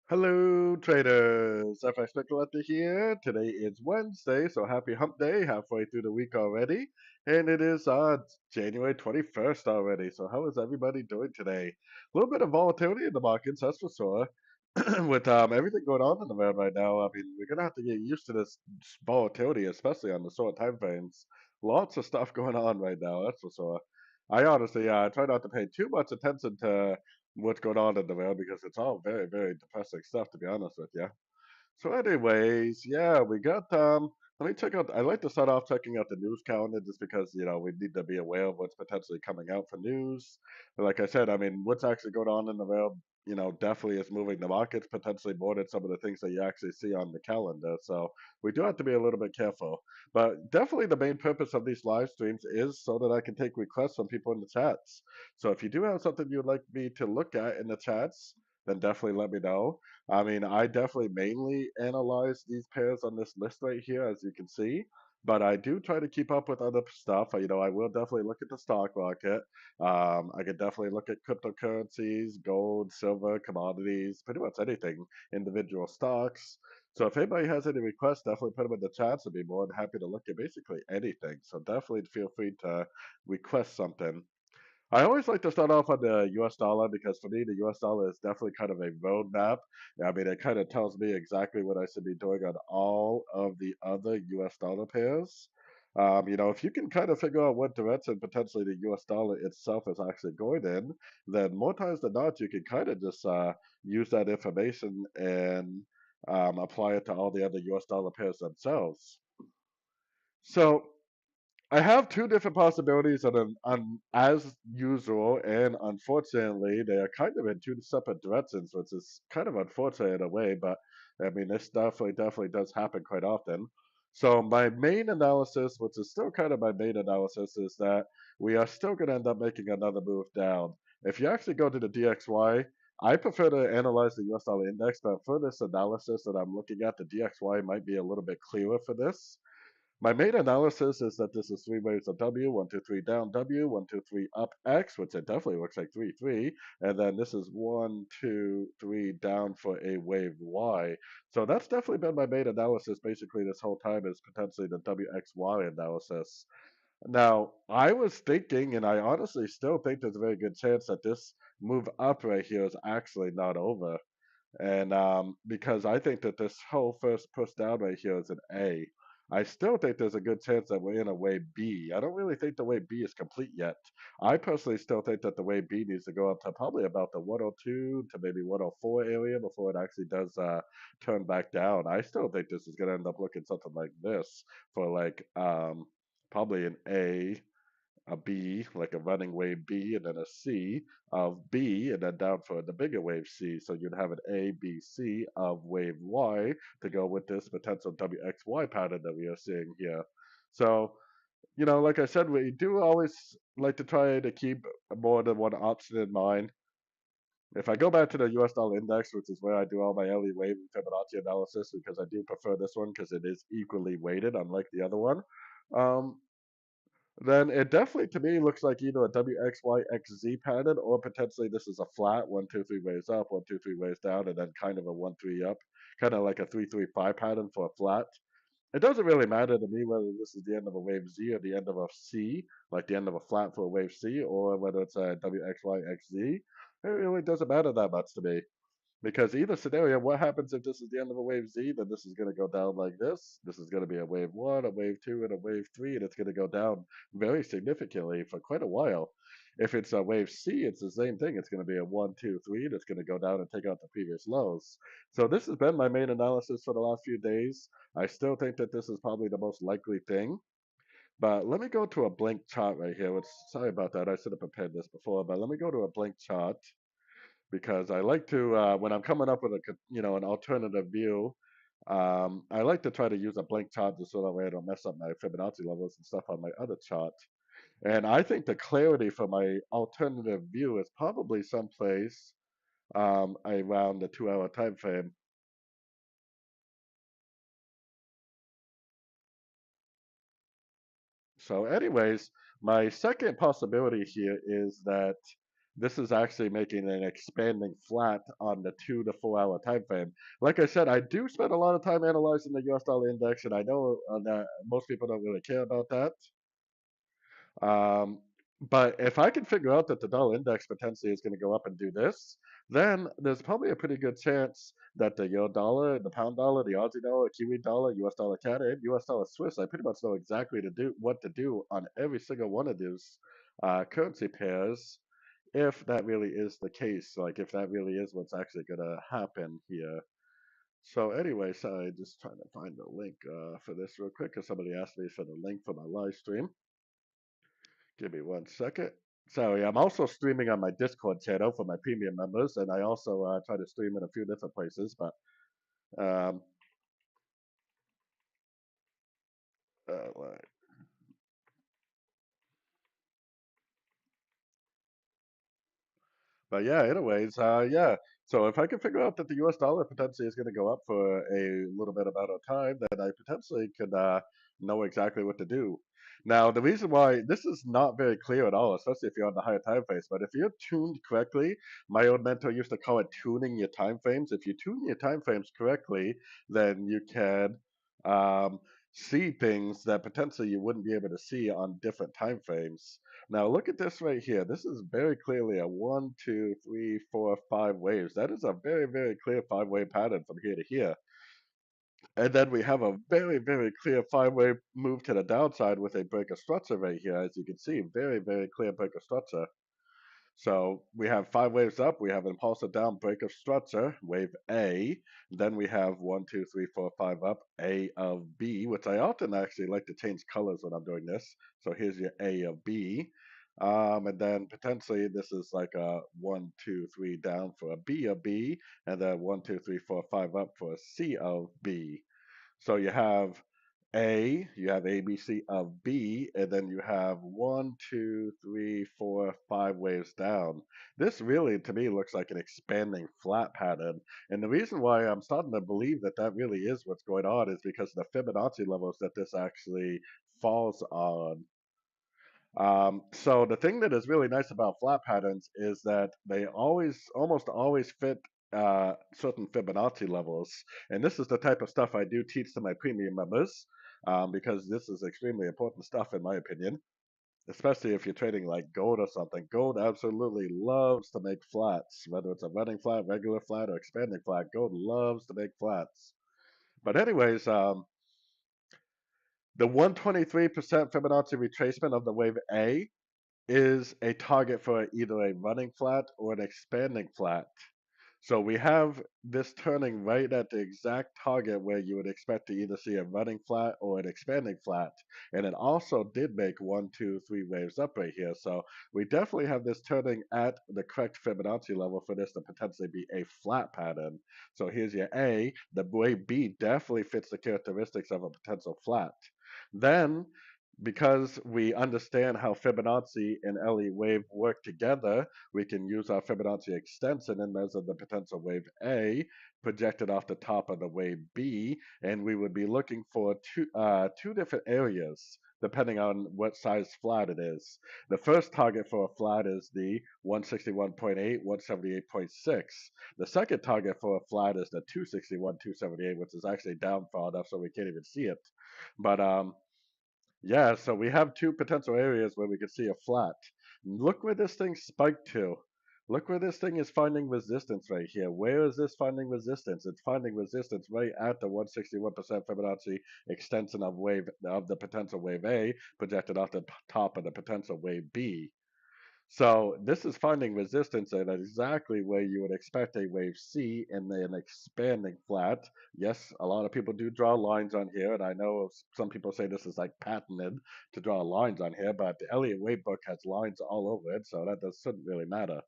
Hello, traders. FI Speculator here. Today is Wednesday, so happy hump day, halfway through the week already. And it is January 21st already. So, how is everybody doing today? A little bit of volatility in the markets, that's for sure. With everything going on in the world right now, I mean, we're gonna have to get used to this volatility, especially on the short time frames. Lots of stuff going on right now, that's for sure. I honestly, I try not to pay too much attention to what's going on in the world because it's all very, very depressing stuff, to be honest with you. So, anyways, yeah, we got let me check out I like to start off checking out the news calendar just because, we need to be aware of what's potentially coming out for news. But like I said, I mean, what's actually going on in the world, definitely is moving the markets potentially more than some of the things that you actually see on the calendar. So we do have to be a little bit careful. But definitely the main purpose of these live streams is so that I can take requests from people in the chats. So if you do have something you'd like me to look at in the chats, then definitely let me know. I mean, I definitely mainly analyze these pairs on this list right here, as you can see. But I do try to keep up with other stuff. I will definitely look at the stock market. I could definitely look at cryptocurrencies, gold, silver, commodities, pretty much anything, individual stocks. So if anybody has any requests, definitely put them in the chats. I'd be more than happy to look at basically anything. So definitely feel free to request something. I always like to start off on the US dollar because for me, the US dollar is definitely kind of a roadmap. I mean, it kind of tells me exactly what I should be doing on all of the other US dollar pairs. If you can kind of figure out what direction potentially the US dollar itself is actually going in, then more times than not, you can kind of just use that information and apply it to all the other US dollar pairs themselves. So, I have two different possibilities, and as usual, and unfortunately, they are kind of in two separate directions, which is kind of unfortunate in a way. But I mean, this definitely does happen quite often. So my main analysis, which is still kind of my main analysis, is that we are still going to end up making another move down. If you actually go to the DXY, I prefer to analyze the US dollar index, but for this analysis that I'm looking at, the DXY might be a little bit clearer for this. My main analysis is that this is three waves of W, one, two, three down W, one, two, three up X, which it definitely looks like three, three, and then this is one, two, three down for a wave Y. So that's definitely been my main analysis basically this whole time is potentially the WXY analysis. Now, I was thinking, and I honestly still think there's a very good chance that this move up right here is actually not over. And because I think that this whole first push down right here is an A. I still think there's a good chance that we're in a wave B. I don't really think the wave B is complete yet. I personally still think that the wave B needs to go up to probably about the 102 to maybe 104 area before it actually does turn back down. I still think this is going to end up looking something like this for like probably an a B, like a running wave B, and then a C of B, and then down for the bigger wave C. So you'd have an A, B, C of wave Y to go with this potential WXY pattern that we are seeing here. So, like I said, we do always like to try to keep more than one option in mind. If I go back to the US dollar index, which is where I do all my early wave and Fibonacci analysis, because I do prefer this one because it is equally weighted, unlike the other one. Um, then it definitely to me looks like either a WXYXZ pattern or potentially this is a flat one, two, three waves up, one, two, three waves down, and then kind of a one, three up, kind of like a three, three, five pattern for a flat. It doesn't really matter to me whether this is the end of a wave Z or the end of a C, like the end of a flat for a wave C, or whether it's a WXYXZ. It really doesn't matter that much to me. Because either scenario, what happens if this is the end of a wave Z? Then this is going to go down like this. This is going to be a wave one, a wave two, and a wave three, and it's going to go down very significantly for quite a while. If it's a wave C, it's the same thing. It's going to be a one, two, three, and it's going to go down and take out the previous lows. So this has been my main analysis for the last few days. I still think that this is probably the most likely thing. But let me go to a blank chart right here. Which, sorry about that. I should have prepared this before, but let me go to a blank chart because I like to when I'm coming up with an alternative view. I like to try to use a blank chart just so that way I don't mess up my Fibonacci levels and stuff on my other chart. And I think the clarity for my alternative view is probably someplace around the 2 hour time frame. So, anyways, my second possibility here is that this is actually making an expanding flat on the 2 to 4 hour time frame. Like I said, I do spend a lot of time analyzing the US dollar index, and I know that most people don't really care about that. Um, but if I can figure out that the dollar index potentially is going to go up and do this, then there's probably a pretty good chance that the euro dollar, the pound dollar, the Aussie dollar, Kiwi dollar, US dollar CAD, and US dollar Swiss, I pretty much know exactly to do what to do on every single one of these currency pairs, if that really is the case, like if that really is what's actually going to happen here. So anyway, sorry, just trying to find the link for this real quick because somebody asked me for the link for my live stream. Give me 1 second. Sorry, I'm also streaming on my Discord channel for my premium members, and I also try to stream in a few different places. Um, uh, But yeah, anyways, yeah. So if I can figure out that the US dollar potentially is going to go up for a little bit amount of time, then I potentially could know exactly what to do. Now, the reason why this is not very clear at all, especially if you're on the higher time frames, but if you're tuned correctly, my old mentor used to call it tuning your time frames. If you tune your time frames correctly, then you can um, see things that potentially you wouldn't be able to see on different time frames. Now look at this right here. This is very clearly a 1, 2, 3, 4, 5 waves. That is a very, very clear 5 wave pattern from here to here. And then we have a very, very clear 5 wave move to the downside with a break of structure right here. As you can see, very, very clear break of structure. So we have 5 waves up, we have an impulsive down break of structure, wave A. Then we have 1, 2, 3, 4, 5 up, A of B, which I often actually like to change colors when I'm doing this. So here's your A of B. And then potentially this is like a 1, 2, 3 down for a B of B, and then 1, 2, 3, 4, 5 up for a C of B. So you have ABC of B, and then you have 1, 2, 3, 4, 5 waves down. This really, to me, looks like an expanding flat pattern. And the reason why I'm starting to believe that that really is what's going on is because of the Fibonacci levels that this actually falls on. So the thing that is really nice about flat patterns is that they almost always fit certain Fibonacci levels. And this is the type of stuff I do teach to my premium members because this is extremely important stuff in my opinion, especially if you're trading like gold or something. Gold absolutely loves to make flats, whether it's a running flat, regular flat, or expanding flat. Gold loves to make flats. But anyways, the 123% Fibonacci retracement of the wave A is a target for either a running flat or an expanding flat. So we have this turning right at the exact target where you would expect to either see a running flat or an expanding flat. And it also did make 1, 2, 3 waves up right here. So we definitely have this turning at the correct Fibonacci level for this to potentially be a flat pattern. So here's your A. The wave B definitely fits the characteristics of a potential flat. Then because we understand how Fibonacci and LE wave work together, we can use our Fibonacci extension and measure the potential wave A projected off the top of the wave B, and we would be looking for two different areas depending on what size flat it is. The first target for a flat is the 161.8, 178.6. The second target for a flat is the 261, 278, which is actually down far enough so we can't even see it. But yeah, so we have two potential areas where we could see a flat. Look where this thing spiked to. Look where this thing is finding resistance right here. Where is this finding resistance? It's finding resistance right at the 161% Fibonacci extension of the potential wave A projected off the top of the potential wave B. So this is finding resistance at exactly where you would expect a wave C in an expanding flat. Yes, a lot of people do draw lines on here, and I know some people say this is like patented to draw lines on here, but the Elliott Wave book has lines all over it, so shouldn't really matter.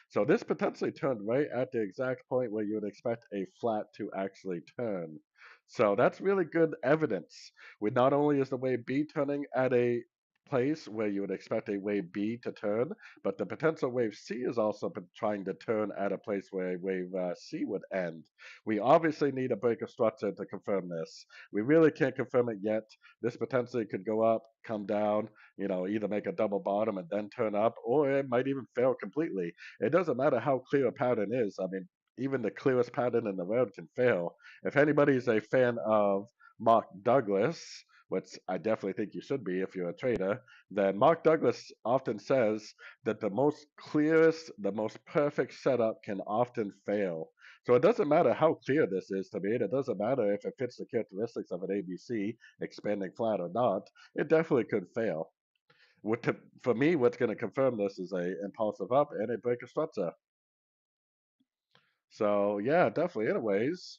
So this potentially turned right at the exact point where you would expect a flat to actually turn. So that's really good evidence. With not only is the wave B turning at a place where you would expect a wave B to turn, but the potential wave C is also trying to turn at a place where wave C would end. We obviously need a break of structure to confirm this. We really can't confirm it yet. This potentially could go up, come down, either make a double bottom and then turn up, or it might even fail completely. It doesn't matter how clear a pattern is. I mean, even the clearest pattern in the world can fail. If anybody's a fan of Mark Douglas, which I definitely think you should be if you're a trader, then Mark Douglas often says that the most clearest, the most perfect setup can often fail. So it doesn't matter how clear this is to me, and it doesn't matter if it fits the characteristics of an ABC, expanding flat or not, it definitely could fail. For me, what's going to confirm this is a impulsive up and a break of structure. So yeah, definitely. Anyways,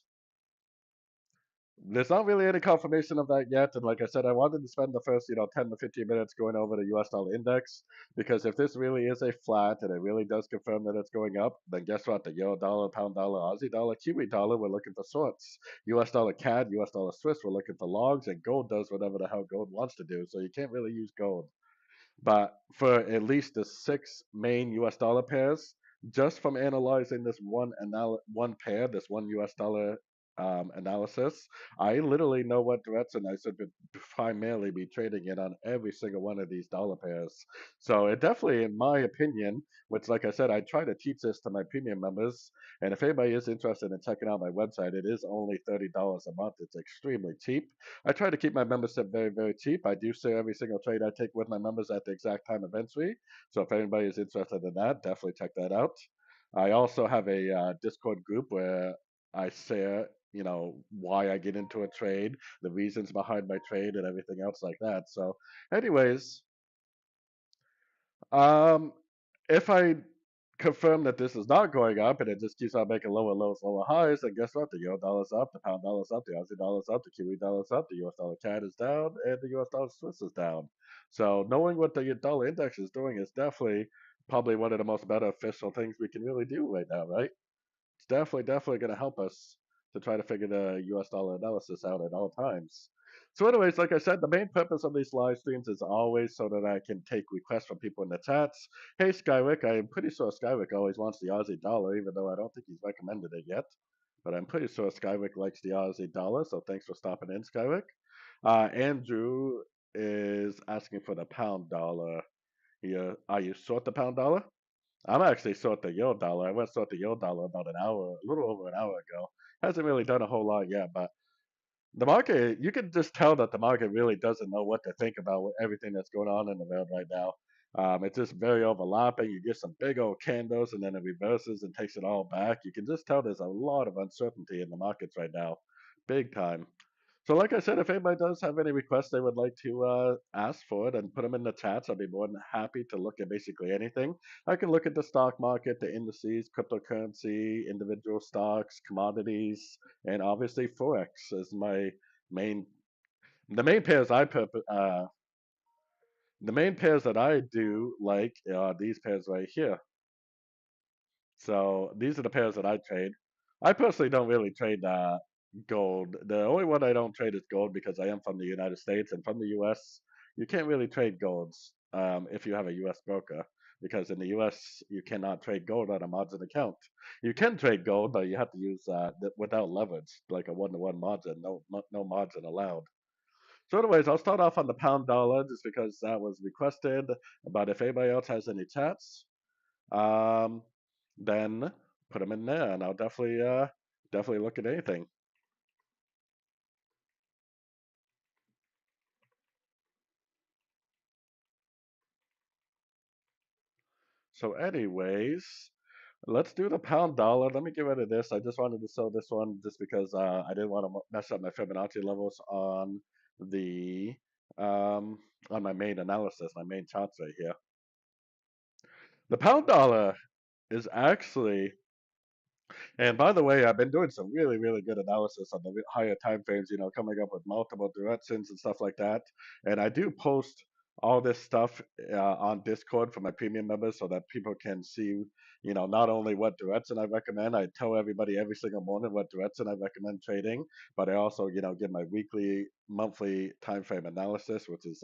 there's not really any confirmation of that yet. And like I said, I wanted to spend the first, 10 to 15 minutes going over the US dollar index because if this really is a flat and it really does confirm that it's going up, then guess what? The euro dollar, pound dollar, Aussie dollar, Kiwi dollar, we're looking for shorts. US dollar CAD, US dollar Swiss, we're looking for longs, and gold does whatever the hell gold wants to do. So you can't really use gold. But for at least the six main US dollar pairs, just from analyzing this one pair, this one US dollar analysis, I literally know what direction I should primarily be trading in on every single one of these dollar pairs. So it definitely, in my opinion, which like I said, I try to teach this to my premium members. And if anybody is interested in checking out my website, it is only $30 a month. It's extremely cheap. I try to keep my membership very, very cheap. I do share every single trade I take with my members at the exact time of entry. So if anybody is interested in that, definitely check that out. I also have a Discord group where I share, why I get into a trade, the reasons behind my trade, and everything else like that. So, anyways, um, if I confirm that this is not going up and it just keeps on making lower lows, lower highs, then guess what? The euro dollar's up, the pound dollar's up, the Aussie dollar's up, the Kiwi dollar's up, the US dollar CAD is down, and the US dollar Swiss is down. So knowing what the dollar index is doing is definitely probably one of the most beneficial things we can really do right now, right? It's definitely going to help us to try to figure the US dollar analysis out at all times. So, anyways, like I said, the main purpose of these live streams is always so that I can take requests from people in the chats. Hey, Skywick, I'm pretty sure Skywick always wants the Aussie dollar, even though I don't think he's recommended it yet. But I'm pretty sure Skywick likes the Aussie dollar, so thanks for stopping in, Skywick. Andrew is asking for the pound dollar here. Are you short the pound dollar? I'm actually short the yield dollar. I went short the yield dollar about an hour, a little over an hour ago. Hasn't really done a whole lot yet, but the market, you can just tell that the market really doesn't know what to think about everything that's going on in the world right now. It's just very overlapping. You get some big old candles and then it reverses and takes it all back. You can just tell there's a lot of uncertainty in the markets right now, big time. So, like I said, if anybody does have any requests they would like to ask for it and put them in the chats, I'll be more than happy to look at basically anything. I can look at the stock market, the indices, cryptocurrency, individual stocks, commodities, and obviously forex is my main. The main pairs the main pairs that I do like are these pairs right here. So these are the pairs that I trade. I personally don't really trade gold. The only one I don't trade is gold because I am from the United States and from the US. You can't really trade golds if you have a US broker because in the US you cannot trade gold on a margin account. You can trade gold, but you have to use without leverage, like a one-to-one margin. No margin allowed. So, anyways, I'll start off on the pound dollar just because that was requested. But if anybody else has any chats, um, then put them in there, and I'll definitely look at anything. So, anyways, let's do the pound dollar. Let me get rid of this. I just wanted to sell this one just because I didn't want to mess up my Fibonacci levels the um, on my main analysis, my main charts right here. The pound dollar is actually. And by the way, I've been doing some really, really good analysis on the higher time frames, coming up with multiple directions and stuff like that. And I do post all this stuff on Discord for my premium members so that people can see, not only what direction I recommend, I tell everybody every single morning what direction I recommend trading, but I also, give my weekly, monthly time frame analysis, which is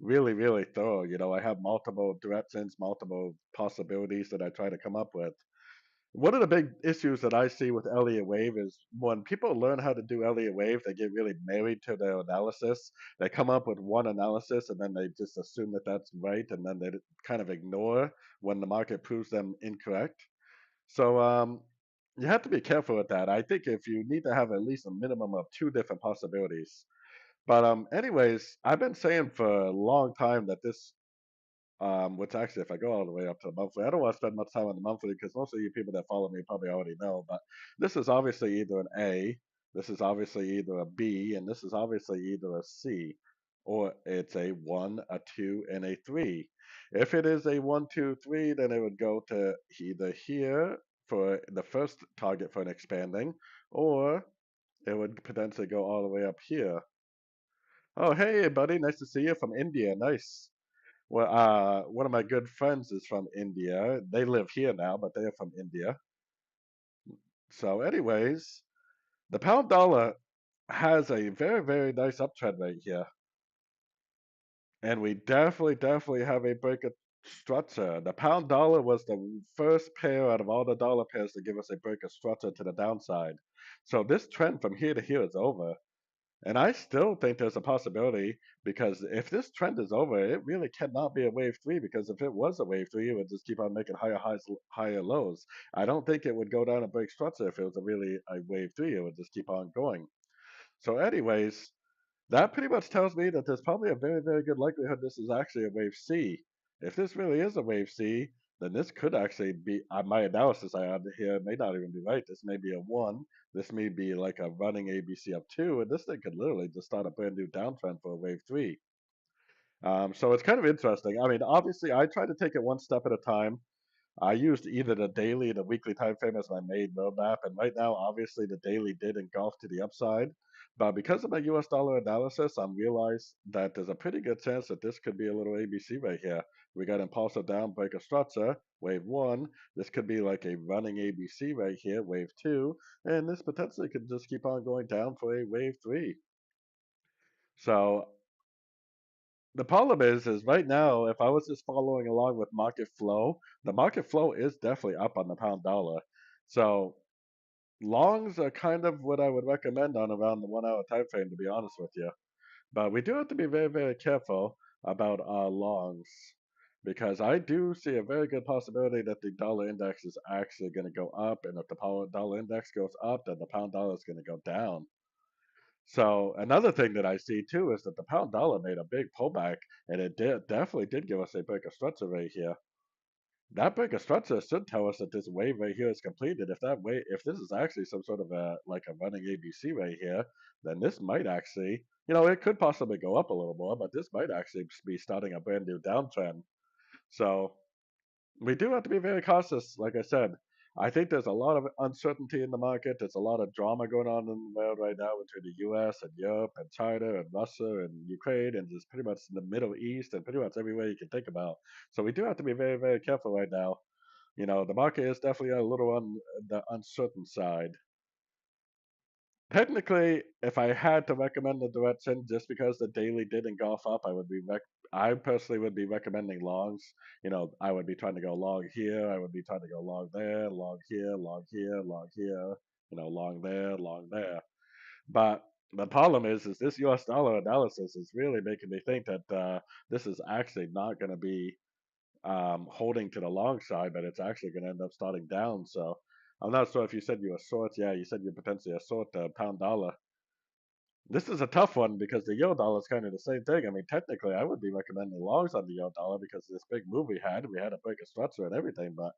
really, really thorough. I have multiple directions, multiple possibilities that I try to come up with. One of the big issues that I see with Elliott Wave is when people learn how to do Elliott Wave, they get really married to their analysis. They come up with one analysis and then they just assume that that's right, and then they kind of ignore when the market proves them incorrect. So you have to be careful with that. I think if you need to have at least a minimum of two different possibilities. But anyways, I've been saying for a long time that this which actually, if I go all the way up to the monthly, I don't want to spend much time on the monthly because most of you people that follow me probably already know. But this is obviously either an A, this is obviously either a B, and this is obviously either a C, or it's a 1, a 2, and a 3. If it is a 1, 2, 3, then it would go to either here for the first target for an expanding, or it would potentially go all the way up here. Oh, hey, buddy, nice to see you from India. Nice. Well, one of my good friends is from India. They live here now, but they're from India. So, anyways, the pound dollar has a very, very nice uptrend right here. And we definitely have a break of structure. The pound dollar was the first pair out of all the dollar pairs to give us a break of structure to the downside. So, this trend from here to here is over. And I still think there's a possibility because if this trend is over, it really cannot be a wave three because if it was a wave three, it would just keep on making higher highs, higher lows. I don't think it would go down and break structure if it was a wave three. It would just keep on going. So, anyways, that pretty much tells me that there's probably a very, very good likelihood this is actually a wave C. If this really is a wave C, then this could actually be, my analysis I have here may not even be right. This may be a 1. This may be like a running ABC of 2, and this thing could literally just start a brand new downtrend for a wave 3. So it's kind of interesting. I mean, obviously, I try to take it one step at a time. I used either the daily or the weekly time frame as my main roadmap, and right now, obviously, the daily did engulf to the upside. But because of my US dollar analysis, I'm realized that there's a pretty good chance that this could be a little ABC right here. We got impulsive down, break of structure, wave 1. This could be like a running ABC right here, wave 2. And this potentially could just keep on going down for a wave 3. So the problem is right now, if I was just following along with market flow, the market flow is definitely up on the pound dollar. So longs are kind of what I would recommend on around the 1 hour time frame, to be honest with you. But we do have to be very, very careful about our longs because I do see a very good possibility that the dollar index is actually going to go up, and if the dollar index goes up, then the pound dollar is going to go down. So another thing that I see too is that the pound dollar made a big pullback, and it definitely did give us a break of structure right here. That break of structure should tell us that this wave right here is completed. If this is actually some sort of a like a running ABC right here, then this might actually, it could possibly go up a little more, but this might actually be starting a brand new downtrend. So we do have to be very cautious. Like I said, I think there's a lot of uncertainty in the market. There's a lot of drama going on in the world right now between the U.S. and Europe and China and Russia and Ukraine and just pretty much in the Middle East and pretty much everywhere you can think about. So we do have to be very, very careful right now. The market is definitely a little on the uncertain side. Technically, if I had to recommend the direction, just because the daily did engulf up, I personally would be recommending longs. I would be trying to go long here. I would be trying to go long there, long here, long here, long here. Long there, long there. But the problem is this U.S. dollar analysis is really making me think that this is actually not going to be holding to the long side, but it's actually going to end up starting down. So I'm not sure if you said you were short. Yeah, you said you're potentially a short pound dollar. This is a tough one because the euro dollar is kind of the same thing. I mean, technically, I would be recommending longs on the euro dollar because of this big move we had a break of structure and everything. But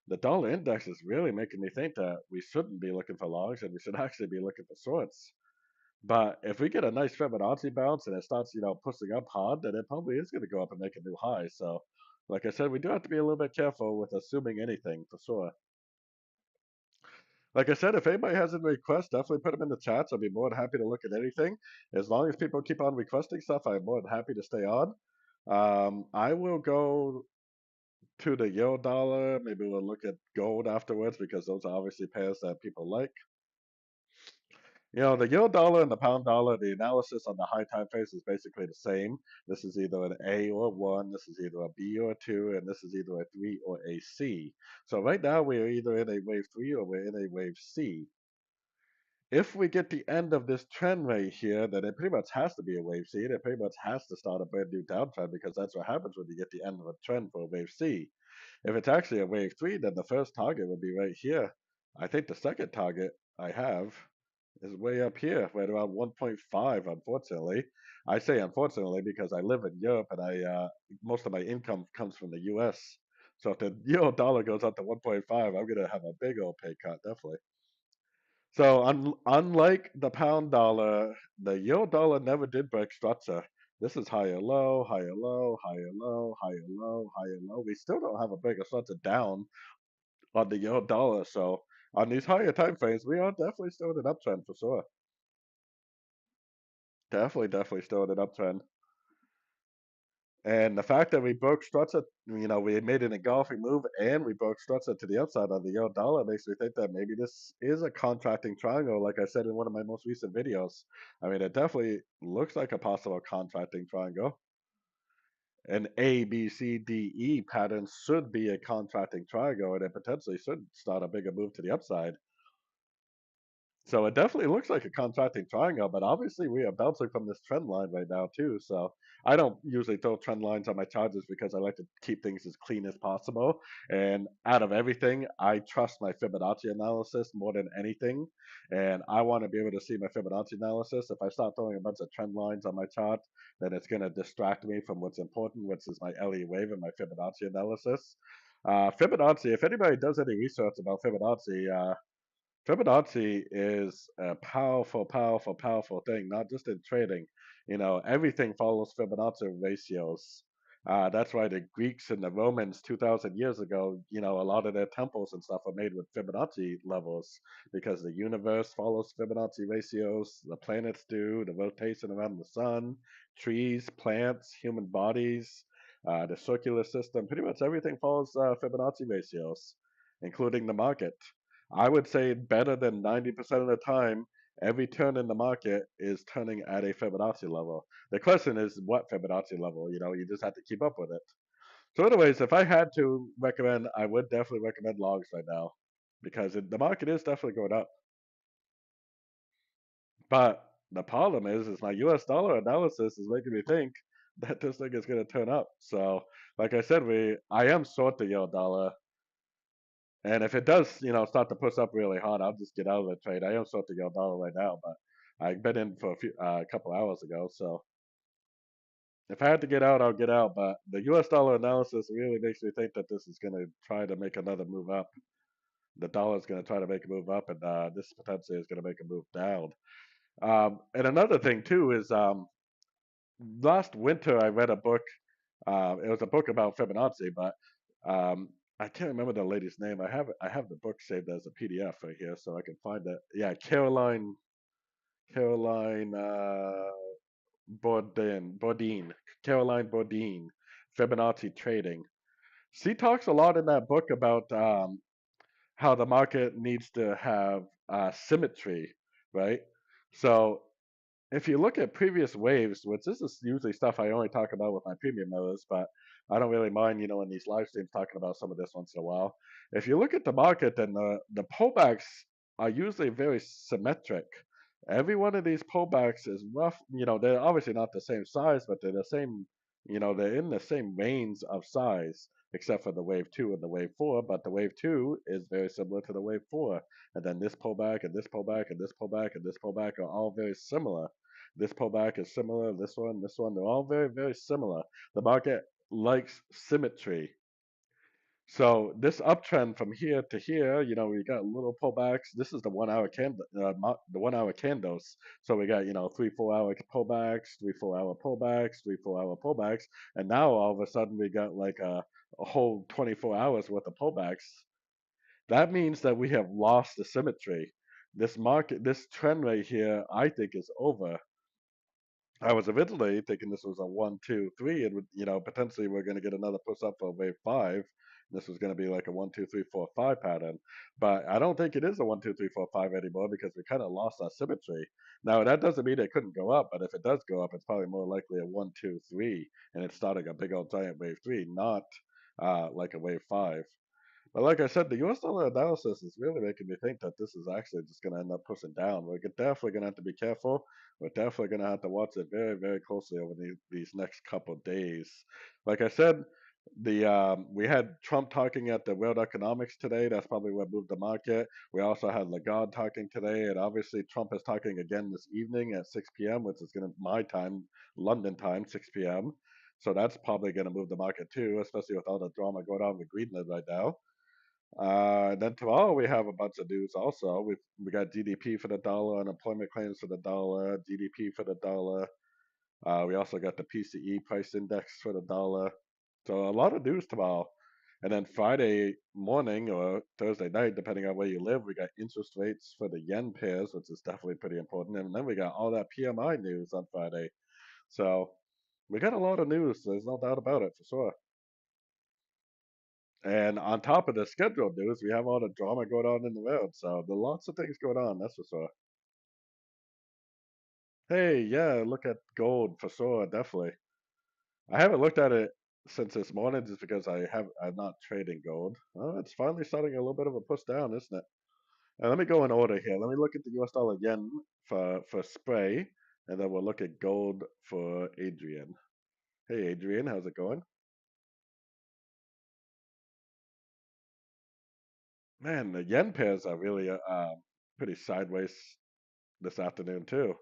the dollar index is really making me think that we shouldn't be looking for longs and we should actually be looking for shorts. But if we get a nice Fibonacci bounce and it starts, pushing up hard, then it probably is going to go up and make a new high. So, like I said, we do have to be a little bit careful with assuming anything for sure. Like I said, if anybody has any requests, definitely put them in the chats. I'll be more than happy to look at anything. As long as people keep on requesting stuff, I'm more than happy to stay on. I will go to the euro dollar. Maybe we'll look at gold afterwards because those are obviously pairs that people like. The euro dollar and the pound dollar, the analysis on the high time phase is basically the same. This is either an A or 1, this is either a B or a 2, and this is either a 3 or a C. So right now we are either in a wave 3 or we're in a wave C. If we get the end of this trend right here, then it pretty much has to be a wave C. It pretty much has to start a brand new downtrend because that's what happens when you get the end of a trend for a wave C. If it's actually a wave 3, then the first target would be right here. I think the second target I have is way up here, right around 1.5, unfortunately. I say unfortunately because I live in Europe and most of my income comes from the US. So if the euro dollar goes up to 1.5, I'm going to have a big old pay cut, definitely. So unlike the pound dollar, the euro dollar never did break structure. This is higher low, higher low, higher low, higher low, higher low. We still don't have a bigger structure down on the euro dollar. So on these higher time frames, we are definitely still in an uptrend for sure. Definitely still in an uptrend. And the fact that we broke structure, we made an engulfing move and we broke structure to the upside on the euro dollar makes me think that maybe this is a contracting triangle, like I said in one of my most recent videos. I mean, it definitely looks like a possible contracting triangle. An A, B, C, D, E pattern should be a contracting triangle, and it potentially should start a bigger move to the upside. So it definitely looks like a contracting triangle, but obviously we are bouncing from this trend line right now too. So I don't usually throw trend lines on my charts because I like to keep things as clean as possible. And out of everything, I trust my Fibonacci analysis more than anything. And I want to be able to see my Fibonacci analysis. If I start throwing a bunch of trend lines on my chart, then it's going to distract me from what's important, which is my LE wave and my Fibonacci analysis. Fibonacci, if anybody does any research about Fibonacci is a powerful, powerful, powerful thing, not just in trading. Everything follows Fibonacci ratios. That's why the Greeks and the Romans 2,000 years ago, a lot of their temples and stuff are made with Fibonacci levels because the universe follows Fibonacci ratios, the planets do, the rotation around the sun, trees, plants, human bodies, the circular system, pretty much everything follows Fibonacci ratios, including the market. I would say better than 90% of the time, every turn in the market is turning at a Fibonacci level. The question is what Fibonacci level, you just have to keep up with it. So anyways, if I had to recommend, I would definitely recommend logs right now because the market is definitely going up. But the problem is my US dollar analysis is making me think that this thing is going to turn up. So like I said, I am short the euro dollar. And if it does, start to push up really hard, I'll just get out of the trade. I am short the euro dollar right now, but I've been in for a couple hours ago. So if I had to get out, I'll get out. But the U.S. dollar analysis really makes me think that this is going to try to make another move up. The dollar is going to try to make a move up, and this potentially is going to make a move down. And another thing too is last winter I read a book. It was a book about Fibonacci, but um, I can't remember the lady's name. I have the book saved as a PDF right here, so I can find it. Yeah, Caroline Caroline Bourdin, Fibonacci trading. She talks a lot in that book about how the market needs to have symmetry, right? So if you look at previous waves, which this is usually stuff I only talk about with my premium members, but I don't really mind, in these live streams talking about some of this once in a while. If you look at the market, then the pullbacks are usually very symmetric. Every one of these pullbacks is rough. They're obviously not the same size, but they're the same. They're in the same range of size, except for the wave two and the wave four. But the wave two is very similar to the wave four, and then this pullback and this pullback and this pullback and this pullback are all very similar. This pullback is similar. This one, they're all very, very similar. The market likes symmetry. So this uptrend from here to here, we got little pullbacks. This is the 1 hour candle, the 1 hour candles. So we got 3 4 hour pullbacks, 3 4 hour pullbacks, 3 4 hour pullbacks, and now all of a sudden we got like a whole 24 hours worth of pullbacks. That means that we have lost the symmetry. This trend right here, I think is over. I was originally thinking this was a 1, 2, 3, and potentially we're going to get another push up for wave 5, This was going to be like a 1, 2, 3, 4, 5 pattern, but I don't think it is a 1, 2, 3, 4, 5 anymore because we kind of lost our symmetry. Now that doesn't mean it couldn't go up, but if it does go up, it's probably more likely a 1, 2, 3, and it's starting a big old giant wave three, not like a wave five. But like I said, the US dollar analysis is really making me think that this is actually just going to end up pushing down. We're definitely going to have to be careful. We're definitely going to have to watch it very, very closely over these next couple of days. Like I said, the we had Trump talking at the World Economics today. That's probably what moved the market. We also had Lagarde talking today, and obviously Trump is talking again this evening at 6 p.m., which is going to my time, London time, 6 p.m. So that's probably going to move the market too, especially with all the drama going on with Greenland right now. Then tomorrow we have a bunch of news also. We got GDP for the dollar, unemployment claims for the dollar, GDP for the dollar. We also got the PCE price index for the dollar. So a lot of news tomorrow. And then Friday morning or Thursday night, depending on where you live, we got interest rates for the yen pairs, which is definitely pretty important. And then we got all that PMI news on Friday. So we got a lot of news. There's no doubt about it for sure. And on top of the scheduled news, we have all the drama going on in the world. So there are lots of things going on, that's for sure. Hey, yeah, look at gold for sure, definitely. I haven't looked at it since this morning just because I'm not trading gold. Oh, it's finally starting a little bit of a push down, isn't it? Let me go in order here. Let me look at the US dollar yen for spray, and then we'll look at gold for Adrian. Hey, Adrian, how's it going? Man, the yen pairs are really pretty sideways this afternoon too.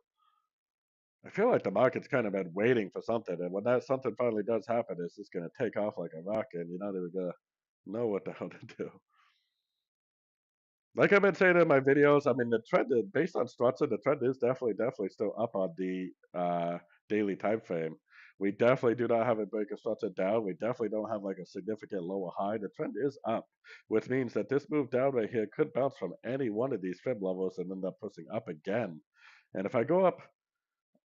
I feel like the market's kind of been waiting for something, and when that something finally does happen, it's just going to take off like a rocket, and you're not even going to know what the hell to do. Like I've been saying in my videos, I mean, the trend is based on structure, the trend is definitely still up on the daily time frame. We definitely do not have a break of structure down. We definitely don't have like a significant lower high. The trend is up, which means that this move down right here could bounce from any one of these fib levels and end up pushing up again. And if I go up,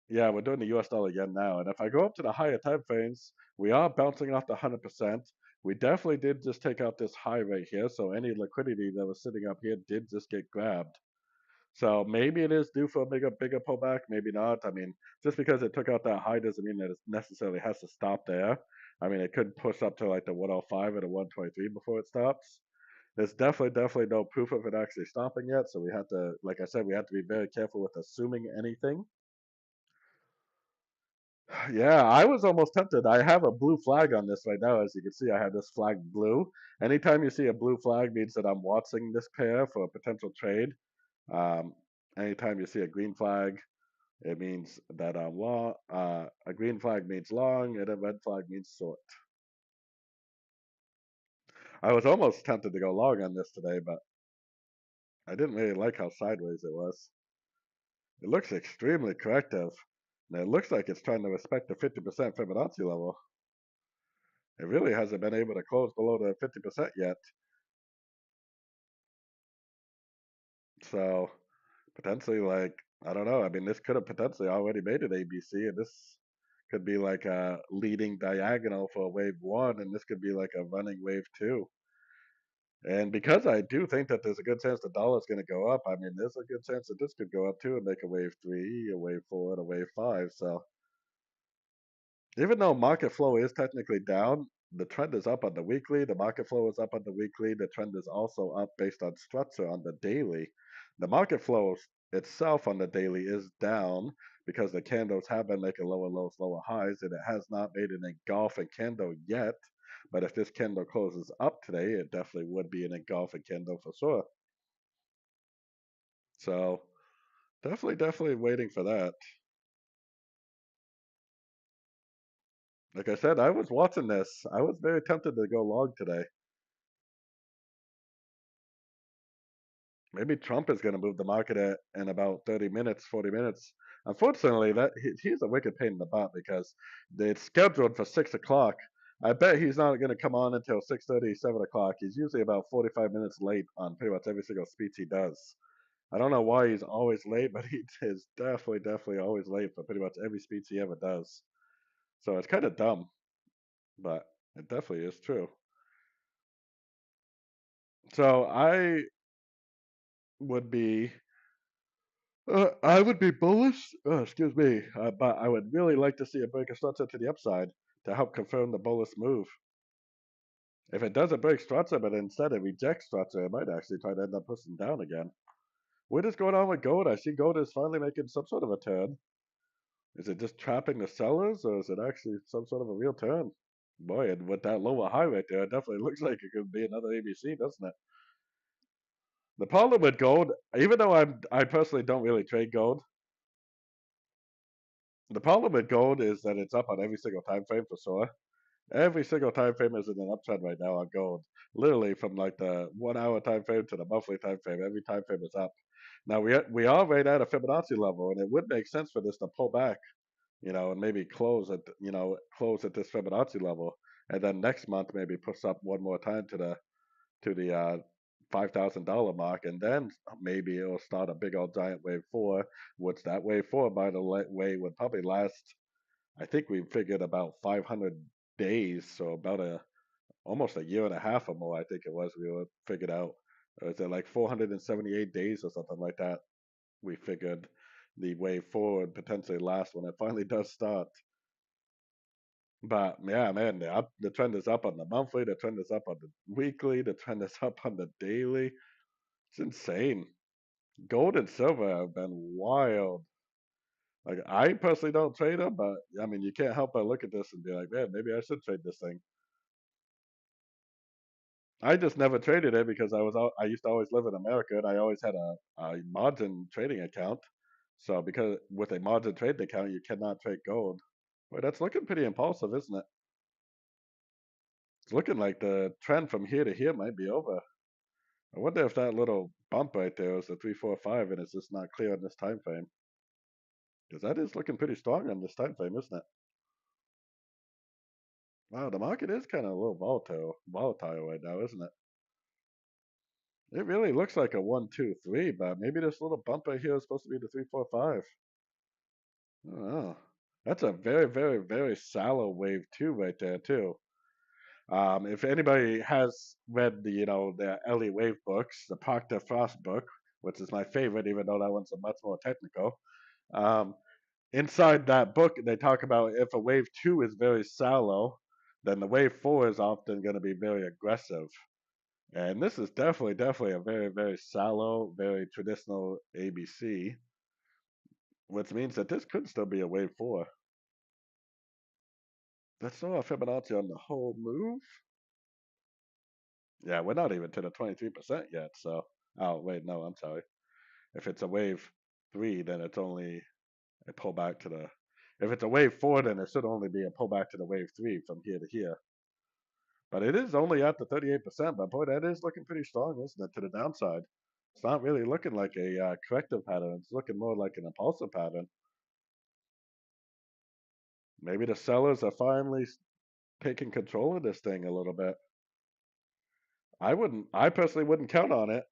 yeah, we're doing the US dollar yen now. And if I go up to the higher time frames, we are bouncing off the 100%. We definitely did just take out this high right here. So any liquidity that was sitting up here did just get grabbed. So maybe it is due for a bigger pullback, maybe not. I mean, just because it took out that high doesn't mean that it necessarily has to stop there. I mean, it could push up to like the 105 or the 123 before it stops. There's definitely no proof of it actually stopping yet. So we have to, like I said, we have to be very careful with assuming anything. Yeah, I was almost tempted. I have a blue flag on this right now. As you can see, I have this flag blue. Anytime you see a blue flag means that I'm watching this pair for a potential trade. Um, anytime you see a green flag, it means that I'm long. A green flag means long, and a red flag means short. I was almost tempted to go long on this today, but I didn't really like how sideways it was. It looks extremely corrective, and it looks like it's trying to respect the 50% Fibonacci level. It really hasn't been able to close below the 50% yet. So potentially, like, I don't know. I mean, this could have potentially already made it ABC, and this could be like a leading diagonal for wave one, and this could be like a running wave two. And because I do think that there's a good chance the dollar's going to go up, I mean, there's a good chance that this could go up too and make a wave three, a wave four, and a wave five. So even though market flow is technically down, the trend is up on the weekly. The market flow is up on the weekly. The trend is also up based on structure on the daily. The market flow itself on the daily is down because the candles have been making lower lows, lower highs, and it has not made an engulfing candle yet. But if this candle closes up today, it definitely would be an engulfing candle for sure. So definitely waiting for that. Like I said, I was watching this. I was very tempted to go long today. Maybe Trump is going to move the market in about 30 minutes, 40 minutes. Unfortunately, he's a wicked pain in the butt because it's scheduled for 6 o'clock. I bet he's not going to come on until 6:30, 7 o'clock. He's usually about 45 minutes late on pretty much every single speech he does. I don't know why he's always late, but he is definitely always late for pretty much every speech he ever does. So it's kind of dumb, but it definitely is true. So would be I would be bullish. Excuse me, but I would really like to see a break of structure to the upside to help confirm the bullish move. If it doesn't break structure, but instead it rejects structure, it might actually try to end up pushing down again. What is going on with gold? I see gold is finally making some sort of a turn. Is it just trapping the sellers, or is it actually some sort of a real turn? Boy, and with that lower high right there, it definitely looks like it could be another ABC, doesn't it? The problem with gold, even though I personally don't really trade gold, the problem with gold is that it's up on every single time frame for sure. Every single time frame is in an uptrend right now on gold. Literally from like the 1 hour time frame to the monthly time frame, every time frame is up. Now we are right at a Fibonacci level, and it would make sense for this to pull back, and maybe close at this Fibonacci level, and then next month maybe push up one more time to the $5,000 mark, and then maybe it'll start a big old giant wave four, which that wave four, by the way, would probably last. I think we figured about 500 days, so about almost a year and a half or more. I think it was we were figured out. Or is it like 478 days or something like that? We figured the wave four would potentially last when it finally does start. But yeah, man, the trend is up on the monthly, the trend is up on the weekly, the trend is up on the daily. It's insane. Gold and silver have been wild. Like I personally don't trade them, but I mean you can't help but look at this and be like, man, maybe I should trade this thing. I just never traded it because I used to always live in America and I always had a margin trading account. So because with a margin trading account you cannot trade gold. Boy, that's looking pretty impulsive, isn't it? It's looking like the trend from here to here might be over. I wonder if that little bump right there is a 345 and it's just not clear on this time frame. Because that is looking pretty strong on this time frame, isn't it? Wow, the market is kind of a little volatile right now, isn't it? It really looks like a 1, 2, 3, but maybe this little bump right here is supposed to be the 345. I don't know. That's a very, very, very shallow wave two right there too. If anybody has read the Ellie Wave books, the Proctor Frost book, which is my favorite, even though that one's a much more technical. Um, Inside that book, they talk about if a wave two is very shallow, then the wave four is often going to be very aggressive. And this is definitely, definitely a very, very shallow, very traditional ABC, which means that this could still be a wave four. That's still a Fibonacci on the whole move. Yeah, we're not even to the 23% yet. So, oh wait, no, I'm sorry. If it's a wave three, then it's only a pullback to the. If it's a wave four, then it should only be a pullback to the wave three from here to here. But it is only at the 38%. But boy, that is looking pretty strong, isn't it? To the downside. It's not really looking like a corrective pattern. It's looking more like an impulsive pattern. Maybe the sellers are finally taking control of this thing a little bit. I personally wouldn't count on it,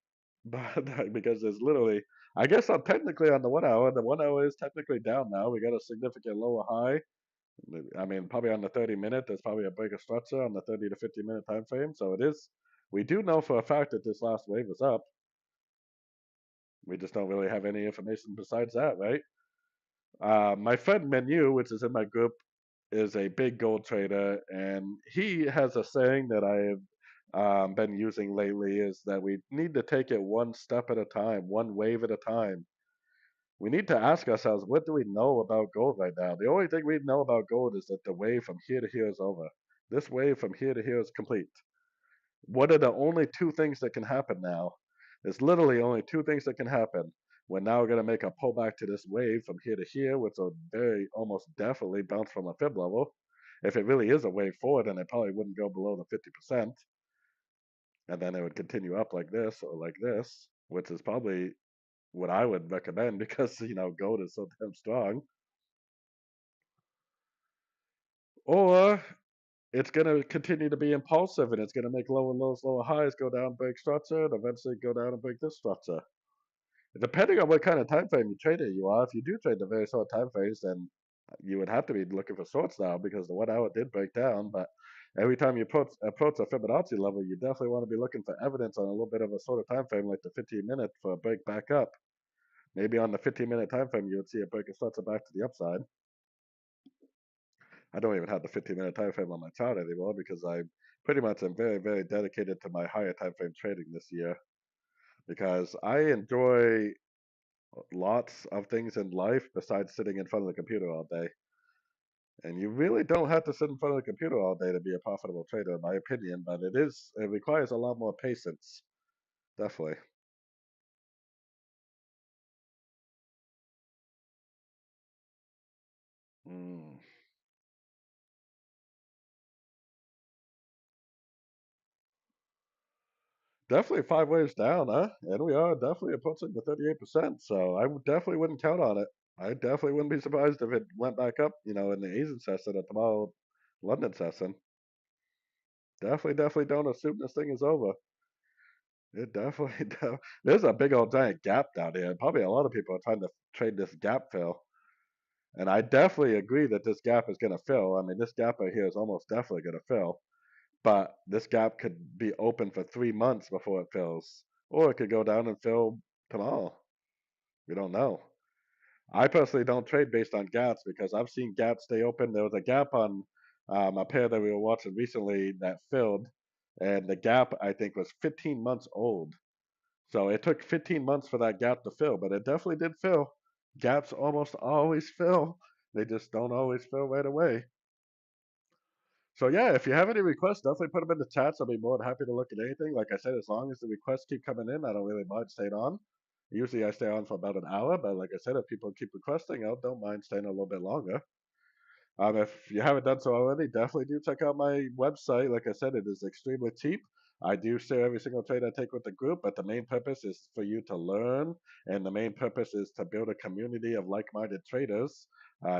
but because there's literally, I guess I'm technically on the 1 hour. The 1 hour is technically down now. We got a significant lower high. I mean, probably on the 30 minute, there's probably a bigger structure on the 30 to 50 minute time frame. So it is, we do know for a fact that this last wave is up. We just don't really have any information besides that, right? My friend Menu, which is in my group, is a big gold trader, and he has a saying that I've been using lately is that we need to take it one step at a time, one wave at a time. We need to ask ourselves, what do we know about gold right now? The only thing we know about gold is that the wave from here to here is over. This wave from here to here is complete. What are the only two things that can happen now? There's literally only two things that can happen. We're now going to make a pullback to this wave from here to here, which will very almost definitely bounce from a fib level. If it really is a wave forward, then it probably wouldn't go below the 50%, and then it would continue up like this or like this, which is probably what I would recommend because gold is so damn strong. Or it's going to continue to be impulsive and it's going to make lower lows, lower highs, go down, break structure, and eventually go down and break this structure. Depending on what kind of time frame you trader you are, if you do trade the very short time frames, then you would have to be looking for shorts now because the 1 hour did break down. But every time you approach a Fibonacci level, you definitely want to be looking for evidence on a little bit of a shorter time frame, like the 15-minute, for a break back up. Maybe on the 15-minute time frame, you would see a break and starts back to the upside. I don't even have the 15-minute time frame on my chart anymore because I pretty much am very, very dedicated to my higher time frame trading this year because I enjoy lots of things in life besides sitting in front of the computer all day. And you really don't have to sit in front of the computer all day to be a profitable trader, in my opinion, but it requires a lot more patience. Definitely. Mm. Definitely 5 waves down, huh? And we are definitely approaching the 38%. So definitely wouldn't count on it. I definitely wouldn't be surprised if it went back up, in the Asian session at tomorrow London session. Definitely don't assume this thing is over. It definitely there's a big old giant gap down here. And probably a lot of people are trying to trade this gap fill. And I definitely agree that this gap is going to fill. I mean, this gap right here is almost definitely going to fill. But this gap could be open for 3 months before it fills, or it could go down and fill tomorrow. We don't know. I personally don't trade based on gaps because I've seen gaps stay open. There was a gap on a pair that we were watching recently that filled, and the gap I think was 15 months old. So it took 15 months for that gap to fill, but it definitely did fill. Gaps almost always fill. They just don't always fill right away. So yeah, if you have any requests, definitely put them in the chats. I'll be more than happy to look at anything. Like I said, as long as the requests keep coming in, I don't really mind staying on. Usually I stay on for about an hour, but like I said, if people keep requesting, I don't mind staying a little bit longer. If you haven't done so already, definitely do check out my website. Like I said, it is extremely cheap. I do share every single trade I take with the group, but the main purpose is for you to learn, and the main purpose is to build a community of like-minded traders.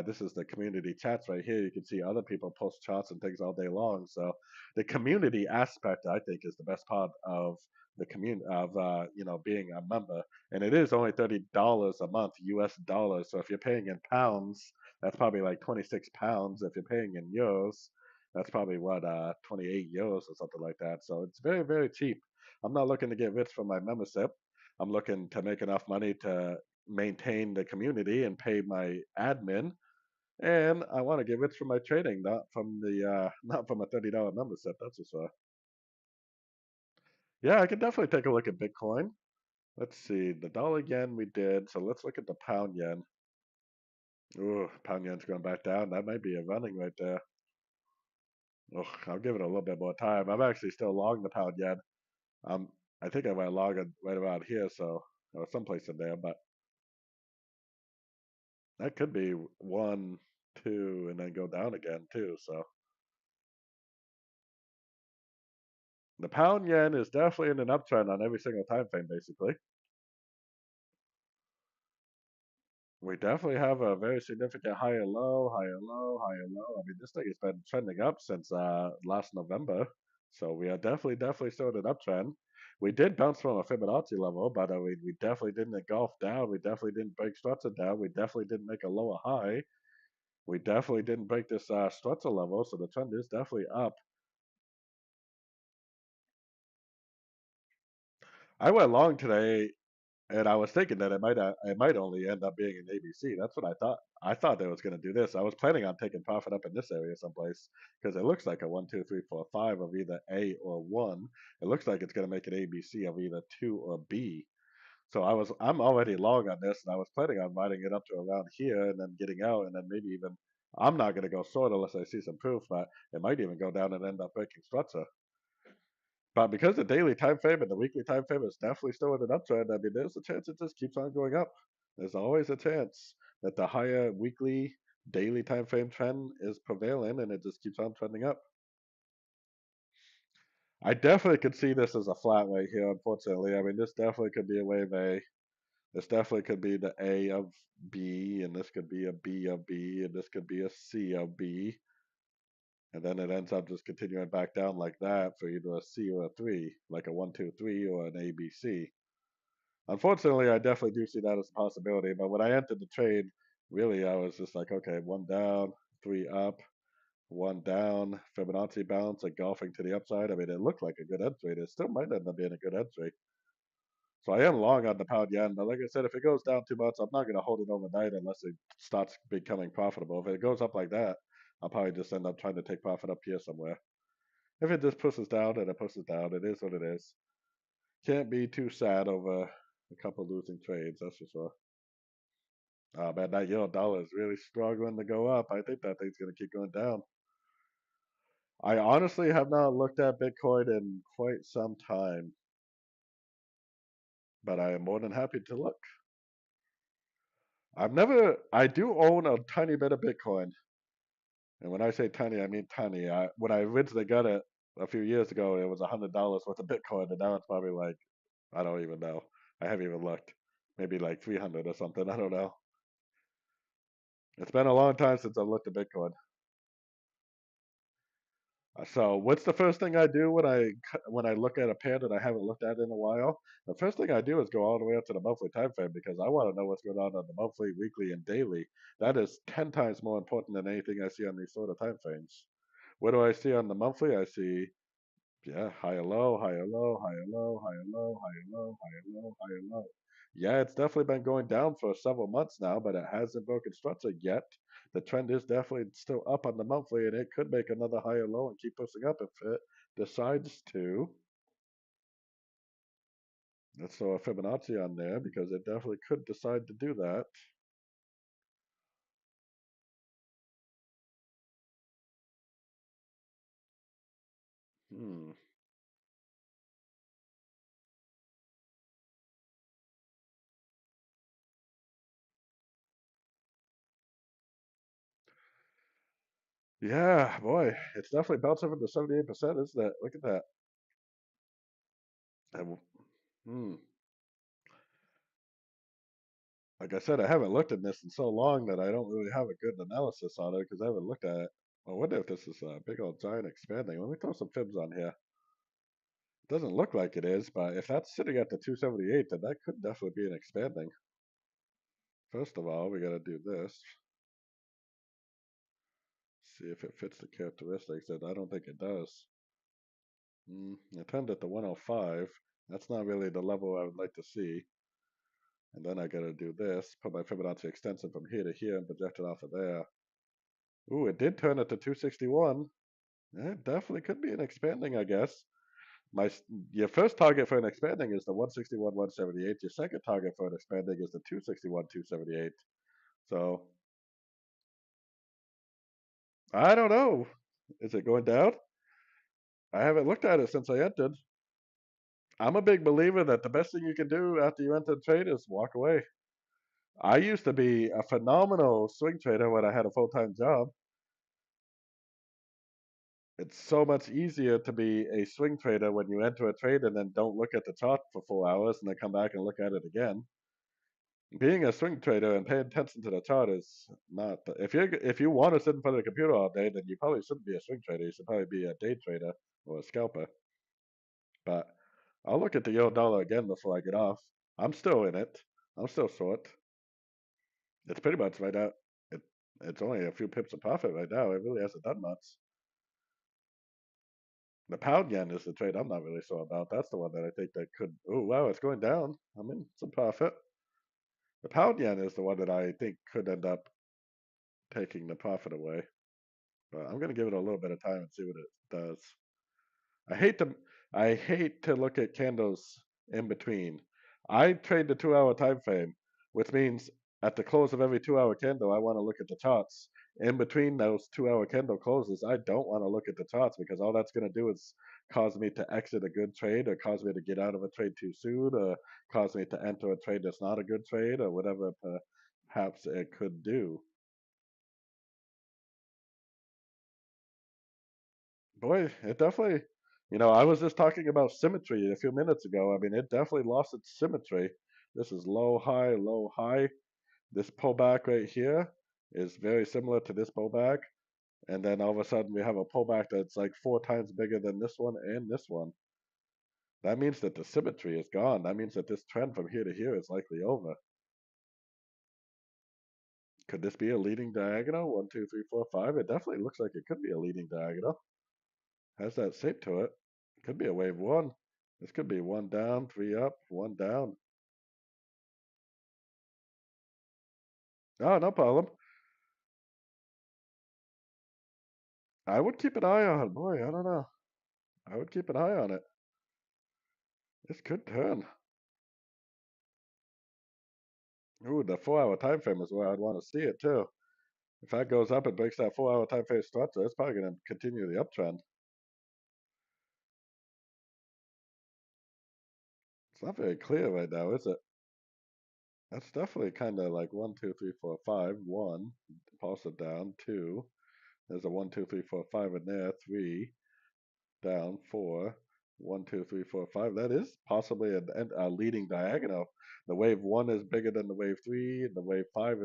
This is the community chats right here. You can see other people post charts and things all day long. So the community aspect, I think, is the best part of the community of being a member. And it is only $30 a month, US dollars. So if you're paying in pounds, that's probably like 26 pounds. If you're paying in euros, that's probably what 28 euros or something like that. So it's very, very cheap. I'm not looking to get rich from my membership. I'm looking to make enough money to maintain the community and pay my admin. And I want to get rich from my trading, not from a $30 membership. That's for sure. Yeah, I could definitely take a look at Bitcoin. Let's see, the dollar yen we did. So let's look at the pound yen. Ooh, pound yen's going back down. That might be a running right there. Ugh, I'll give it a little bit more time. I'm actually still long the pound yen. Um, I think I might log it right around here, so or someplace in there. But that could be one, two, and then go down again too. So the pound yen is definitely in an uptrend on every single time frame, basically. We definitely have a very significant higher low, higher low, higher low. I mean, this thing has been trending up since last November, so we are definitely still in an uptrend. We did bounce from a Fibonacci level, but we definitely didn't engulf down. We definitely didn't break structure down. We definitely didn't make a lower high. We definitely didn't break this structure level, so the trend is definitely up. I went long today. And I was thinking that it might only end up being an ABC. That's what I thought. I thought they was going to do this. I was planning on taking profit up in this area someplace because it looks like a 1, 2, 3, 4, 5 of either A or one. It looks like it's going to make an ABC of either two or B. So I'm already long on this, and I was planning on riding it up to around here and then getting out, and then maybe even I'm not going to go short unless I see some proof, but it might even go down and end up breaking structure. But because the daily time frame and the weekly time frame is definitely still in an uptrend, I mean, there's a chance it just keeps on going up. There's always a chance that the higher weekly, daily time frame trend is prevailing and it just keeps on trending up. I definitely could see this as a flat right here, unfortunately. I mean, this definitely could be a wave A. This definitely could be the A of B, and this could be a B of B, and this could be a C of B. And then it ends up just continuing back down like that for either a C or a 3, like a 1, 2, 3 or an ABC. Unfortunately, I definitely do see that as a possibility. But when I entered the trade, really, I was just like, okay, one down, three up. One down, Fibonacci bounce, like golfing to the upside. I mean, it looked like a good entry. It still might end up being a good entry. So I am long on the pound yen, but like I said, if it goes down too much, I'm not going to hold it overnight unless it starts becoming profitable. If it goes up like that, I'll probably just end up trying to take profit up here somewhere. If it just pushes down and it pushes down, it is what it is. Can't be too sad over a couple losing trades, that's for sure. Oh man, that euro dollar is really struggling to go up. I think that thing's going to keep going down. I honestly have not looked at Bitcoin in quite some time, but I am more than happy to look. I do own a tiny bit of Bitcoin. And when I say tiny, I mean tiny. When I originally got it a few years ago, it was $100 worth of Bitcoin, and now it's probably like, I don't even know. I haven't even looked. Maybe like 300 or something. I don't know. It's been a long time since I looked at Bitcoin. So what's the first thing I do when I look at a pair that I haven't looked at in a while? The first thing I do is go all the way up to the monthly time frame because I want to know what's going on the monthly, weekly, and daily. That is 10 times more important than anything I see on these sort of time frames. What do I see on the monthly? I see, yeah, higher low, higher low, higher low, higher low, higher low, higher low, higher low. Yeah, it's definitely been going down for several months now, but it hasn't broken structure yet. The trend is definitely still up on the monthly, and it could make another higher low and keep pushing up if it decides to. Let's throw a Fibonacci on there because it definitely could decide to do that. Hmm. Yeah, boy, it's definitely bounced over to 78%, isn't it? Look at that. And, hmm. Like I said, I haven't looked at this in so long that I don't really have a good analysis on it because I haven't looked at it. I wonder if this is a big old giant expanding. Let me throw some fibs on here. Doesn't look like it is, but if that's sitting at the 278, then that could definitely be an expanding. First of all, we got to do this. See if it fits the characteristics, and I don't think it does. It turned at the 105. That's not really the level I would like to see. And then I got to do this, put my Fibonacci extension from here to here and project it off of there. Ooh, it did turn at the 261. It definitely could be an expanding, I guess. My your first target for an expanding is the 161, 178. Your second target for an expanding is the 261, 278. So I don't know. Is it going down? I haven't looked at it since I entered. I'm a big believer that the best thing you can do after you enter the trade is walk away. I used to be a phenomenal swing trader when I had a full time job. It's so much easier to be a swing trader when you enter a trade and then don't look at the chart for 4 hours and then come back and look at it again. Being a swing trader and paying attention to the chart is not. If you want to sit in front of the computer all day, then you probably shouldn't be a swing trader. You should probably be a day trader or a scalper. But I'll look at the euro dollar again before I get off. I'm still in it. I'm still short. It's pretty much right out. It, it's only a few pips of profit right now. It really hasn't done much. The pound yen is the trade I'm not really sure about. That's the one that I think that could. Oh wow, it's going down. I'm in some profit. The pound yen is the one that I think could end up taking the profit away. But I'm gonna give it a little bit of time and see what it does. I hate to I hate to look at candles in between. I trade the 2 hour time frame, which means at the close of every 2 hour candle, I want to look at the charts. In between those 2 hour candle closes, I don't want to look at the charts because all that's going to do is cause me to exit a good trade or cause me to get out of a trade too soon or cause me to enter a trade that's not a good trade or whatever perhaps it could do. Boy, it definitely, I was just talking about symmetry a few minutes ago. I mean, it definitely lost its symmetry. This is low, high, low, high. This pullback right here is very similar to this pullback. And then all of a sudden we have a pullback that's like 4 times bigger than this one and this one. That means that the symmetry is gone. That means that this trend from here to here is likely over. Could this be a leading diagonal? 1, 2, 3, 4, 5. It definitely looks like it could be a leading diagonal. Has that shape to it. Could be a wave one. This could be one down, three up, one down. Oh, no problem. I would keep an eye on it. Boy, I don't know. I would keep an eye on it. This could turn. Ooh, the 4 hour time frame is where I'd want to see it too. If that goes up and breaks that 4 hour time frame structure, it's probably going to continue the uptrend. It's not very clear right now, is it? That's definitely kind of like 1, 2, 3, 4, 5. 1, pulse it down. 2, there's a 1, 2, 3, 4, 5 in there. 3, down. 4, 1, 2, 3, 4, 5. That is possibly a leading diagonal. The wave 1 is bigger than the wave 3, and the wave 5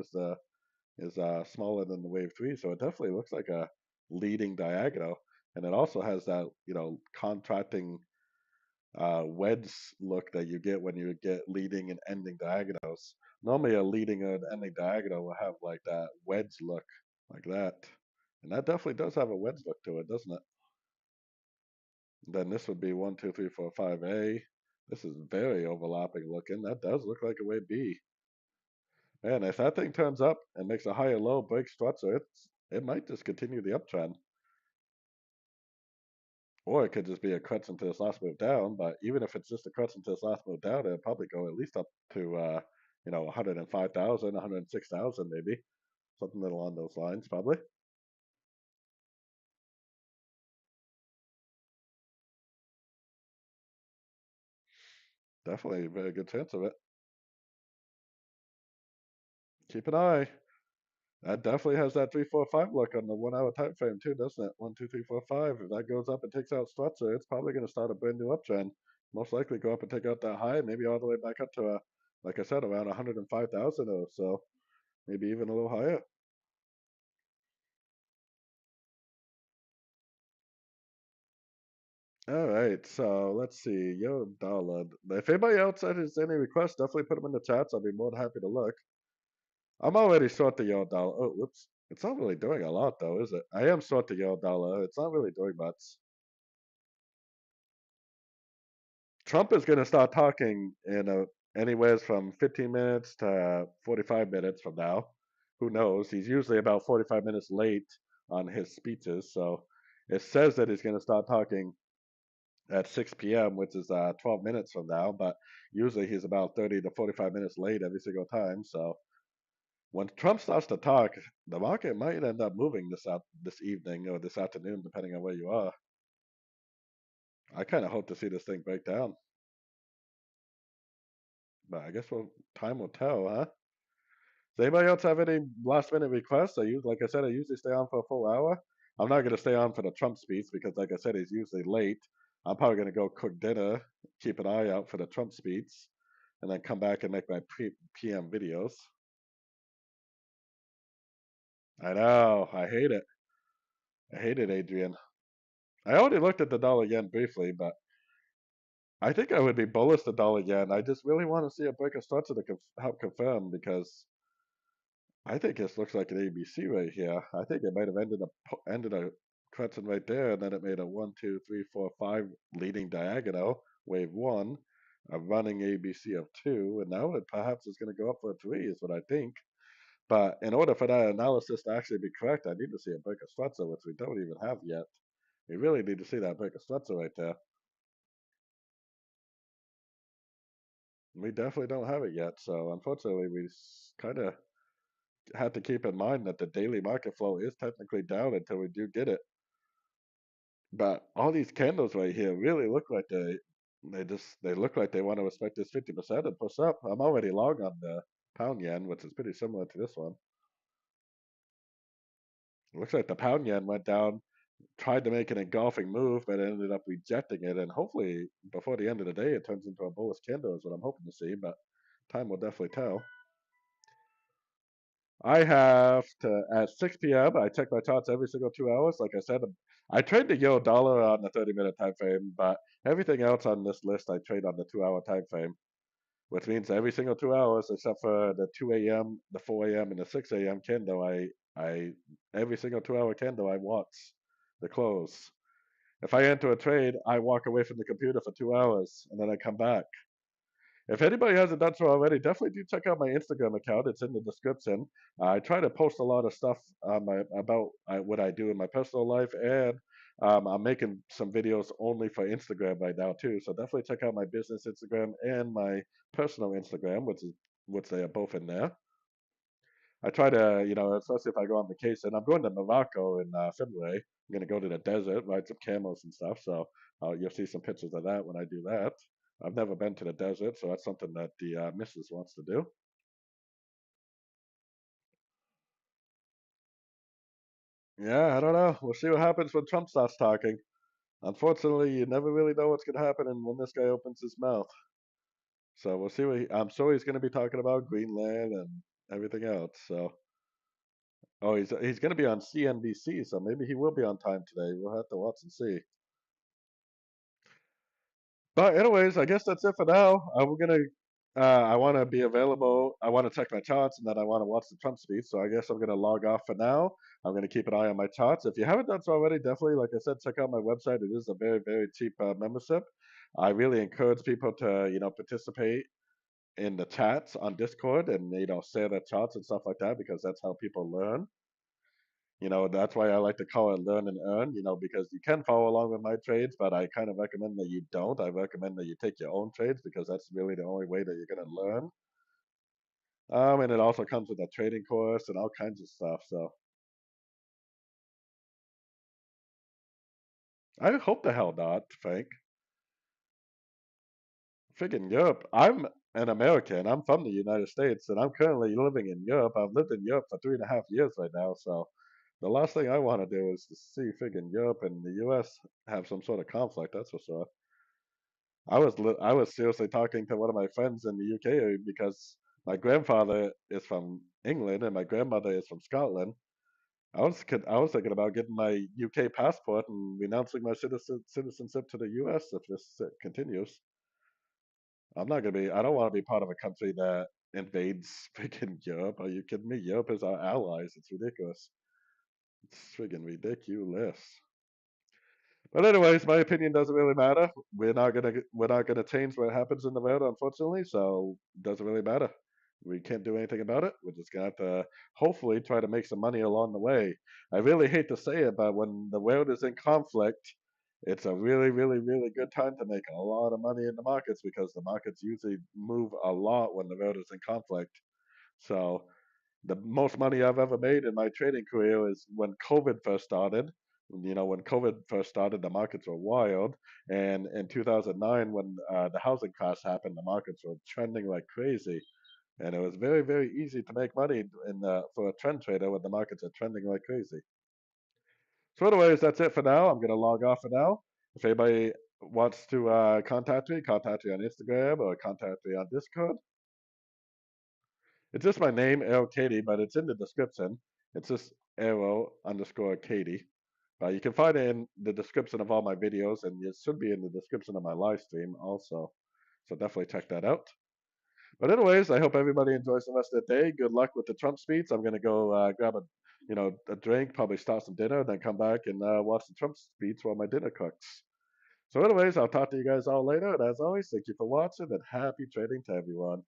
is smaller than the wave 3. So it definitely looks like a leading diagonal, and it also has that contracting wedge look that you get when you get leading and ending diagonals. Normally, a leading and ending diagonal will have like that wedge look, like that. And that definitely does have a wedge look to it, doesn't it? Then this would be 1, 2, 3, 4, 5A. This is very overlapping looking. That does look like a wave B. And if that thing turns up and makes a higher low, break structure, it might just continue the uptrend. Or it could just be a crutch into this last move down. But even if it's just a crutch into this last move down, it'll probably go at least up to 105,000, 106,000 maybe, something along those lines, probably. Definitely a very good chance of it. Keep an eye. That definitely has that 3, 4, 5 look on the 1 hour time frame too, doesn't it? 1, 2, 3, 4, 5. If that goes up and takes out structure, it's probably going to start a brand new uptrend. Most likely go up and take out that high, maybe all the way back up to like I said, around 105,000 or so, maybe even a little higher. All right, so let's see. Yo, dollar. If anybody else has any requests, definitely put them in the chats. I'll be more than happy to look. I'm already short the yo dollar. Oh, whoops. It's not really doing a lot though, is it? I am short the yo dollar. It's not really doing much. Trump is going to start talking in anywheres from 15 minutes to 45 minutes from now. Who knows? He's usually about 45 minutes late on his speeches, so it says that he's going to start talking at 6 p.m., which is 12 minutes from now, but usually he's about 30 to 45 minutes late every single time. So when Trump starts to talk, the market might end up moving this evening or this afternoon, depending on where you are. I kind of hope to see this thing break down, but I guess time will tell, huh? Does anybody else have any last minute requests? Like I said, I usually stay on for a full hour. I'm not going to stay on for the Trump speech because, like I said, he's usually late. I'm probably going to go cook dinner, keep an eye out for the Trump speech, and then come back and make my PM videos. I know. I hate it. I hate it, Adrian. I already looked at the dollar yen briefly, but I think I would be bullish the dollar yen. I just really want to see a break of structure to help confirm because I think this looks like an ABC right here. I think it might have ended a crescent right there, and then it made a 1, 2, 3, 4, 5 leading diagonal, wave one, a running ABC of 2, and now it perhaps is going to go up for a 3, is what I think. But in order for that analysis to actually be correct, I need to see a break of structure, which we don't even have yet. We really need to see that break of structure right there. We definitely don't have it yet, so unfortunately, we kind of have to keep in mind that the daily market flow is technically down until we do get it. But all these candles right here really look like they look like they want to respect this 50% and push up. I'm already long on the pound yen, which is pretty similar to this one. It looks like the pound yen went down, tried to make an engulfing move, but ended up rejecting it. And hopefully, before the end of the day, it turns into a bullish candle, is what I'm hoping to see. But time will definitely tell. I have to at 6 p.m. I check my charts every single 2 hours. Like I said, I trade the euro dollar on the 30-minute time frame, but everything else on this list I trade on the 2 hour time frame. which means every single 2 hours, except for the 2 a.m., the 4 a.m., and the 6 a.m. candle, I every single 2 hour candle, I watch the close. If I enter a trade, I walk away from the computer for 2 hours and then I come back. If anybody hasn't done so already, definitely do check out my Instagram account. It's in the description. I try to post a lot of stuff about what I do in my personal life, and I'm making some videos only for Instagram right now too. So definitely check out my business Instagram and my personal Instagram, which they are both in there. I try to, especially if I go on vacation. I'm going to Morocco in February. I'm going to go to the desert, ride some camels and stuff. So you'll see some pictures of that when I do that. I've never been to the desert, so that's something that the missus wants to do. Yeah, I don't know. We'll see what happens when Trump starts talking. Unfortunately, you never really know what's going to happen and when this guy opens his mouth. So we'll see I'm sure he's going to be talking about Greenland and everything else. So, oh, he's going to be on CNBC, so maybe he will be on time today. We'll have to watch and see. But anyways, I guess that's it for now. We're gonna. I want to be available. I want to check my charts, and then I want to watch the Trump speech. So I guess I'm gonna log off for now. I'm gonna keep an eye on my charts. If you haven't done so already, definitely, like I said, check out my website. It is a very, very cheap membership. I really encourage people to, participate in the chats on Discord and share their charts and stuff like that because that's how people learn. That's why I like to call it learn and earn, because you can follow along with my trades, but I kind of recommend that you don't. I recommend that you take your own trades because that's really the only way that you're going to learn. And it also comes with a trading course and all kinds of stuff. So I hope the hell not, Frank. Friggin' Europe. I'm an American. I'm from the United States, and I'm currently living in Europe. I've lived in Europe for 3.5 years right now. So the last thing I want to do is to see friggin' Europe and the U.S. have some sort of conflict. That's for sure. I was seriously talking to one of my friends in the UK because my grandfather is from England and my grandmother is from Scotland. I was thinking about getting my UK passport and renouncing my citizenship to the US if this continues. I'm not gonna be. I don't want to be part of a country that invades freaking Europe. Are you kidding me? Europe is our allies. It's ridiculous. It's freaking ridiculous. But anyways, my opinion doesn't really matter. We're not gonna change what happens in the world, unfortunately. So it doesn't really matter. We can't do anything about it. We're just gonna have to hopefully try to make some money along the way. I really hate to say it, but when the world is in conflict, it's a really, really, really good time to make a lot of money in the markets because the markets usually move a lot when the world is in conflict. So the most money I've ever made in my trading career is when COVID first started. When COVID first started, the markets were wild. And in 2009, when the housing crash happened, the markets were trending like crazy. And it was very, very easy to make money for a trend trader when the markets are trending like crazy. So, anyways, that's it for now. I'm going to log off for now. If anybody wants to contact me on Instagram or contact me on Discord. It's just my name, Arrow Katie, but it's in the description. It's just Arrow underscore Katie. You can find it in the description of all my videos, and it should be in the description of my live stream also. So definitely check that out. But anyways, I hope everybody enjoys the rest of the day. Good luck with the Trump speech. I'm gonna go grab a drink, probably start some dinner, then come back and watch the Trump speech while my dinner cooks. So anyways, I'll talk to you guys all later. And as always, thank you for watching and happy trading to everyone.